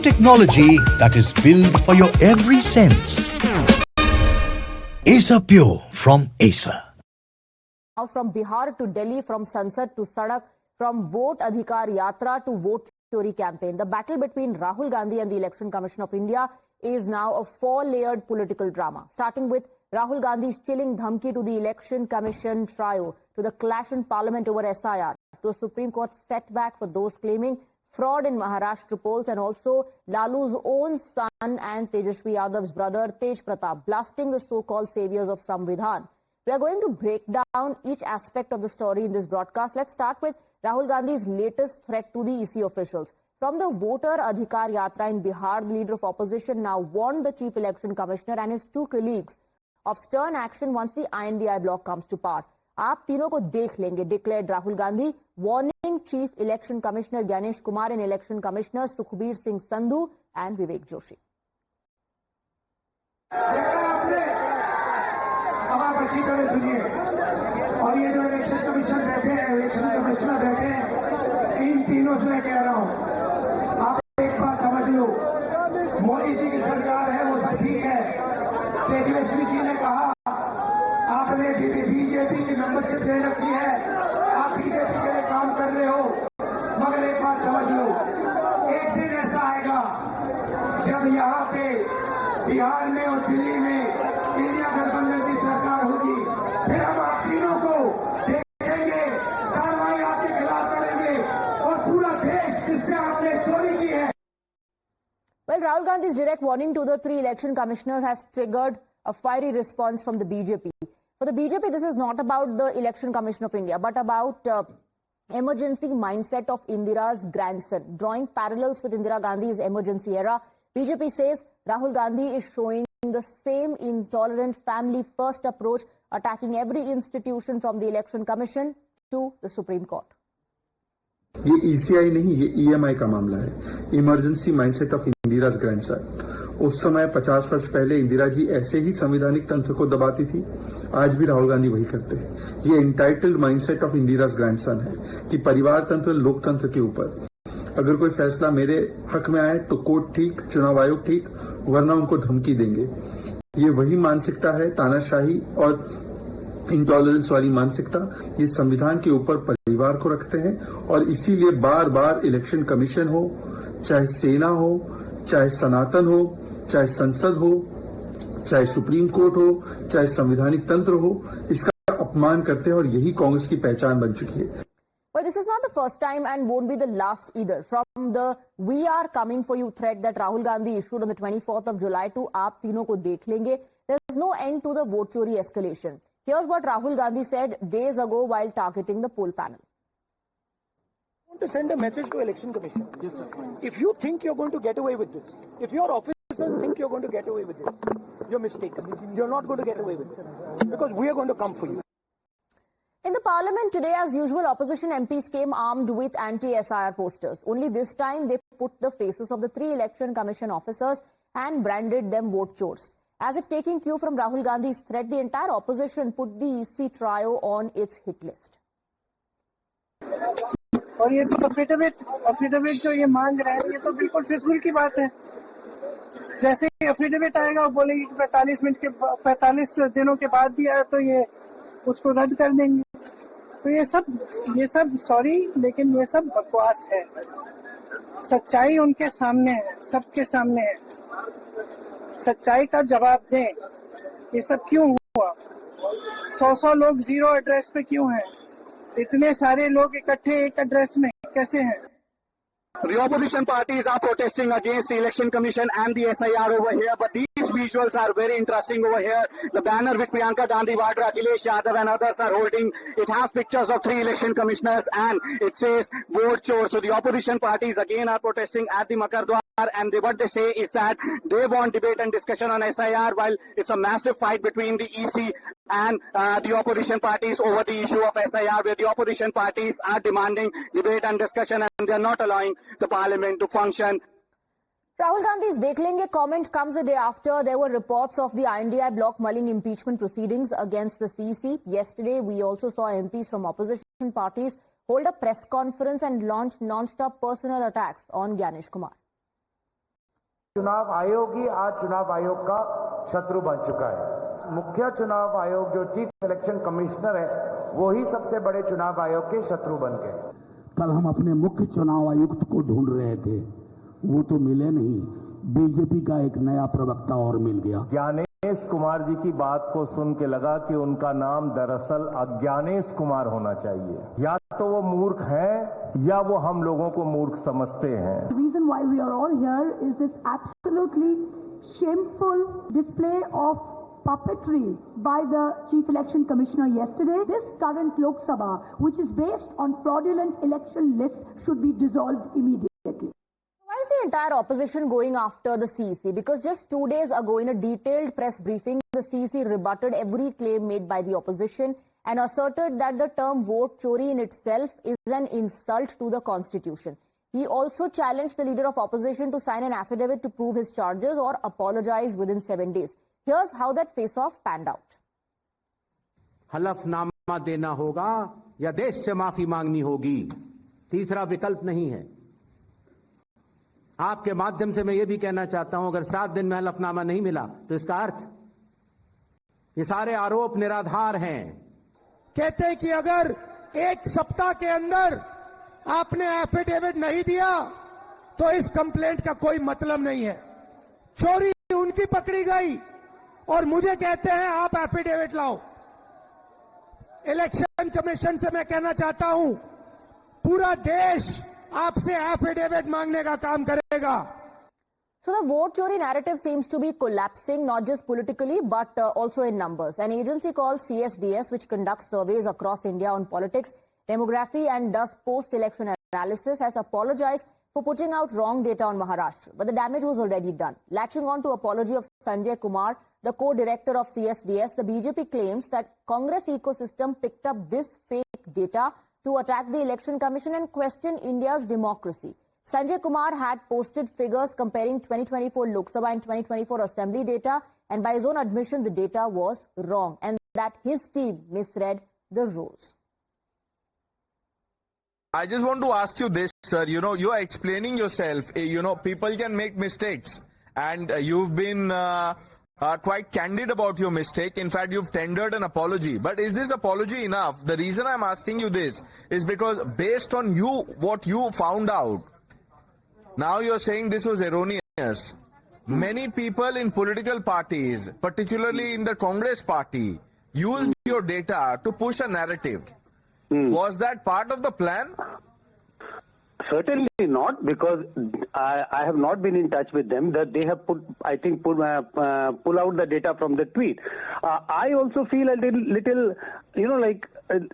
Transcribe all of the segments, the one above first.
technology that is built for your every sense. Acer Pure from Acer. Now from Bihar to Delhi, from Sansad to Sadak, from Vote Adhikar Yatra to Vote Chori campaign. The battle between Rahul Gandhi and the Election Commission of India is now a four-layered political drama, starting with Rahul Gandhi's chilling dhamki to the Election Commission trio, to the clash in Parliament over SIR, to a Supreme Court setback for those claiming fraud in Maharashtra polls, and also Lalu's own son and Tejashwi Yadav's brother Tej Pratap blasting the so-called saviors of Samvidhan. We are going to break down each aspect of the story in this broadcast. Let's start with Rahul Gandhi's latest threat to the EC officials. From the Voter Adhikar Yatra in Bihar, the leader of opposition now warned the Chief Election Commissioner and his two colleagues of stern action once the INDI bloc comes to power. आप तीनों को देख लेंगे, declared Rahul Gandhi, warning Chief Election Commissioner Ganesh Kumar and Election Commissioners Sukhbir Singh Sandhu and Vivek Joshi. और ये जो election commission बैठे हैं, इलेक्शन कमिश्नर बैठे हैं, इन तीनों से मैं कह रहा हूं, आप एक बात समझ लो, मोदी जी की सरकार है, वो सब ठीक है। तेजस्वी जी ने कहा आपने बीजेपी की मेंबरशिप दे रखी है, आप बीजेपी के लिए काम कर रहे हो, मगर एक बात समझ लो, एक दिन ऐसा आएगा जब यहाँ पे बिहार में और दिल्ली में इंडिया गठबंधन की सरकार होगी, फिर हम आप तीनों को देखेंगे, कार्रवाई आपके खिलाफ करेंगे और पूरा देश जिससे आपने चोरी की है. Well, Rahul Gandhi's direct warning to the three election commissioners has triggered a fiery response from the BJP. For the BJP, this is not about the Election Commission of India, but about emergency mindset of Indira's grandson. Drawing parallels with Indira Gandhi's emergency era, BJP says Rahul Gandhi is showing the same intolerant family-first approach, attacking every institution from the Election Commission to the Supreme Court. ये ECI नहीं, ये EMI का मामला है, emergency mindset of Indira's grandson. उस समय 50 वर्ष पहले इंदिरा जी ऐसे ही संवैधानिक तंत्र को दबाती थी, आज भी राहुल गांधी वही करते हैं। ये entitled mindset of Indira's grandson है कि परिवार तंत्र लोकतंत्र के ऊपर अगर कोई फैसला मेरे हक में आए तो कोर्ट ठीक, चुनाव आयोग ठीक, वरना उनको धमकी देंगे। ये वही मानसिकता है, तानाशाही और इंटॉलरेंस वाली मानसिकता, ये संविधान के ऊपर परिवार को रखते हैं और इसीलिए बार बार इलेक्शन कमीशन हो, चाहे सेना हो, चाहे सनातन हो, चाहे संसद हो, चाहे सुप्रीम कोर्ट हो, चाहे संवैधानिक तंत्र हो, इसका अपमान करते हैं और यही कांग्रेस की पहचान बन चुकी है। Well, this is not the first time and won't be the last either. From the "We are coming for you" threat that Rahul Gandhi issued on the 24th of July to "Aap Teeno ko dekh lenge," there's no end to the vote chori escalation. Here's what Rahul Gandhi said days ago while targeting the poll panel. I want to send a message to Election Commission. Yes, sir. If you think you're going to get away with this, if your officers think you're going to get away with this, you're mistaken. You're not going to get away with it because we are going to come for you. In the parliament today, as usual, opposition MPs came armed with anti-SIR posters. Only this time, they put the faces of the three election commission officers and branded them vote chores. As if taking cue from Rahul Gandhi's threat, the entire opposition put the EC trio on its hit list. और ये तो affidavit जो ये मांग रहे हैं, ये तो बिल्कुल फिजूल की बात है। जैसे ही अफिडेविट आएगा, वो बोलेंगे कि 45 दिनों के बाद दिया है, तो ये उसको रद्द कर देंगे। तो ये सब सॉरी, लेकिन ये सब बकवास है। सच्चाई उनके सामने है, सबके सामने है। सच्चाई का जवाब दें, ये सब क्यों हुआ? 100 लोग जीरो एड्रेस पे क्यों हैं? इतने सारे लोग इकट्ठे एक एड्रेस में कैसे हैं? The opposition parties are protesting against the Election Commission and the SIR over here, but these visuals are very interesting over here. The banner with Priyanka Gandhi Vadra, Akhilesh Yadav and others are holding, it has pictures of 3 election commissioners and it says vote chore. So the opposition parties again are protesting at the Makar Dwar, and what they say is that they want debate and discussion on SIR, while it's a massive fight between the EC and the opposition parties over the issue of SIR, where the opposition parties are demanding debate and discussion and they're not allowing the parliament to function. Rahul Gandhi's "Dekh Lenge" comment comes a day after there were reports of the INDI bloc mulling impeachment proceedings against the CEC. Yesterday, we also saw MPs from opposition parties hold a press conference and launch non-stop personal attacks on Ganesh Kumar. चुनाव आयोग ही आज चुनाव आयोग का शत्रु बन चुका है। मुख्य चुनाव आयोग जो चीफ इलेक्शन कमिश्नर है वो ही सबसे बड़े चुनाव आयोग के शत्रु बन गए। कल हम अपने मुख्य चुनाव आयुक्त को ढूंढ रहे थे, वो तो मिले नहीं। बीजेपी का एक नया प्रवक्ता और मिल गया। ज्ञानेश कुमार जी की बात को सुन के लगा कि उनका नाम दरअसल अज्ञानेश कुमार होना चाहिए। या तो वो मूर्ख हैं या वो हम लोगों को मूर्ख समझते हैं। The reason why we are all here is this absolutely shameful display of puppetry by the Chief Election Commissioner yesterday. This current Lok Sabha, which is based on fraudulent election lists, should be dissolved immediately. Why is the entire opposition going after the CEC? Because just 2 days ago, in a detailed press briefing, the CEC rebutted every claim made by the opposition and asserted that the term vote chori in itself is an insult to the constitution. He also challenged the leader of opposition to sign an affidavit to prove his charges or apologize within 7 days. Here's how that face-off panned out. हलफनामा देना होगा या देश से माफी मांगनी होगी, तीसरा विकल्प नहीं है। आपके माध्यम से मैं ये भी कहना चाहता हूं, अगर 7 दिन में हलफनामा नहीं मिला तो इसका अर्थ ये सारे आरोप निराधार हैं। कहते हैं कि अगर 1 सप्ताह के अंदर आपने एफिडेविट नहीं दिया तो इस कंप्लेंट का कोई मतलब नहीं है। चोरी उनकी पकड़ी गई और मुझे कहते हैं आप एफिडेविट लाओ। इलेक्शन कमीशन से मैं कहना चाहता हूं, पूरा देश आपसे एफिडेविट मांगने का काम करेगा। So the vote chori narrative seems to be collapsing, not just politically, but also in numbers. An agency called CSDS, which conducts surveys across India on politics, demography, and does post-election analysis, has apologized for putting out wrong data on Maharashtra. But the damage was already done. Latching on to apology of Sanjay Kumar, the co-director of CSDS, the BJP claims that Congress ecosystem picked up this fake data to attack the Election Commission and question India's democracy. Sanjay Kumar had posted figures comparing 2024 Lok Sabha and 2024 Assembly data, and by his own admission, the data was wrong and that his team misread the rolls. I just want to ask you this, sir. You are explaining yourself. People can make mistakes, and you've been quite candid about your mistake. In fact, you've tendered an apology. But is this apology enough? The reason I'm asking you this is because based on what you found out, now you're saying this was erroneous. Many people in political parties, particularly in the Congress party, used your data to push a narrative. Was that part of the plan? Certainly not, because I have not been in touch with them. That they have pull out the data from the tweet. I also feel a little,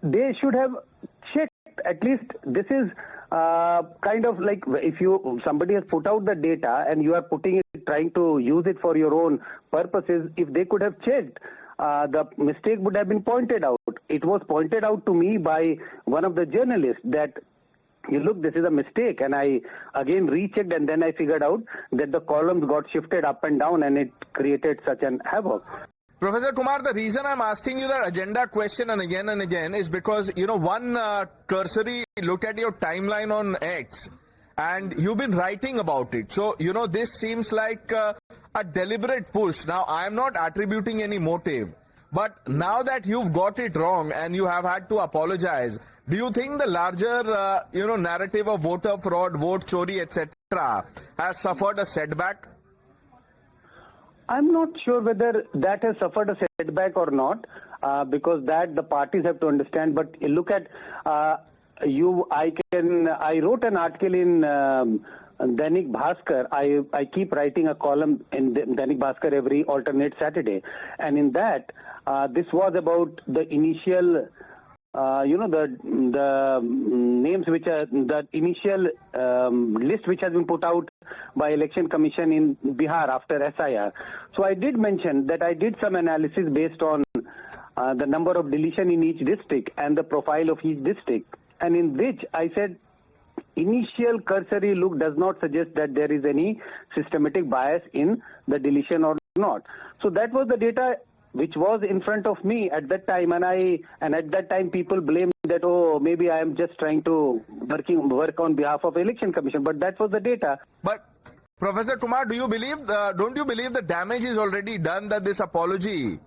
they should have checked. At least this is kind of like if somebody has put out the data and you are trying to use it for your own purposes. If they could have checked, the mistake would have been pointed out. It was pointed out to me by one of the journalists that, look, this is a mistake, and I again rechecked, and then I figured out that the columns got shifted up and down and it created such an havoc. Professor Kumar, the reason I'm asking you that agenda question and again is because, one cursory look at your timeline on X and you've been writing about it. So, this seems like a deliberate push. Now, I'm not attributing any motive, but now that you've got it wrong and you have had to apologize, do you think the larger, narrative of voter fraud, vote chori, etc. has suffered a setback? I'm not sure whether that has suffered a setback or not, because that the parties have to understand. But look at I wrote an article in Dainik Bhaskar. I keep writing a column in Dainik Bhaskar every alternate Saturday, and in that this was about the initial. The names which are the initial list which has been put out by Election Commission in Bihar after SIR. So I did mention that I did some analysis based on the number of deletion in each district and the profile of each district, and in which I said initial cursory look does not suggest that there is any systematic bias in the deletion or not. So that was the data which was in front of me at that time, and at that time people blamed that, oh, maybe I am just trying to work on behalf of Election Commission, but that was the data. But Professor Kumar, don't you believe the damage is already done, that this apology,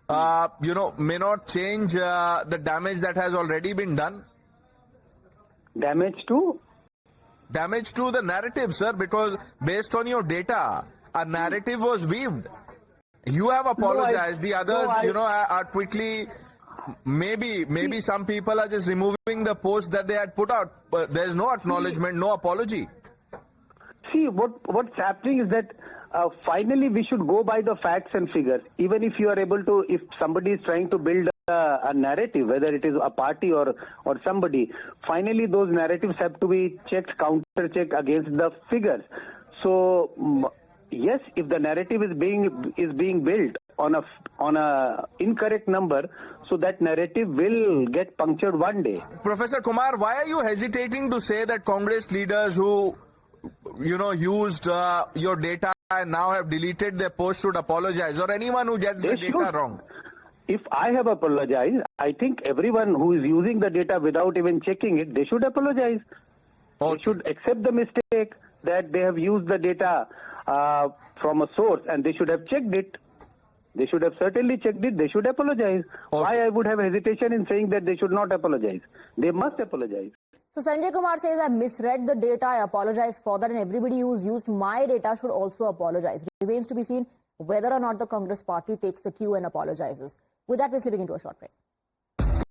may not change the damage that has already been done? Damage to? Damage to the narrative, sir, because based on your data, a narrative was weaved. You have apologized. The others, are quickly. Maybe some people are just removing the post that they had put out. But there is no acknowledgement, no apology. See, what's happening is that finally we should go by the facts and figures. Even if you are able to, if somebody is trying to build a narrative, whether it is a party or somebody, finally those narratives have to be checked, counter-checked against the figures. So yes, if the narrative is being built on a incorrect number, so that narrative will get punctured one day. Professor Kumar, why are you hesitating to say that Congress leaders who used your data and now have deleted their post should apologize, or anyone who gets the data wrong? If I have apologized, I think everyone who is using the data without even checking it, they should apologize. Okay. They should accept the mistake that they have used the data from a source, and they should have checked it. They should have certainly checked it. They should apologize. Okay. Why I would have hesitation in saying that they should not apologize? They must apologize. So Sanjay Kumar says, I misread the data, I apologize for that, and everybody who's used my data should also apologize. It remains to be seen whether or not the Congress party takes a cue and apologizes. With that, we're slipping into a short break.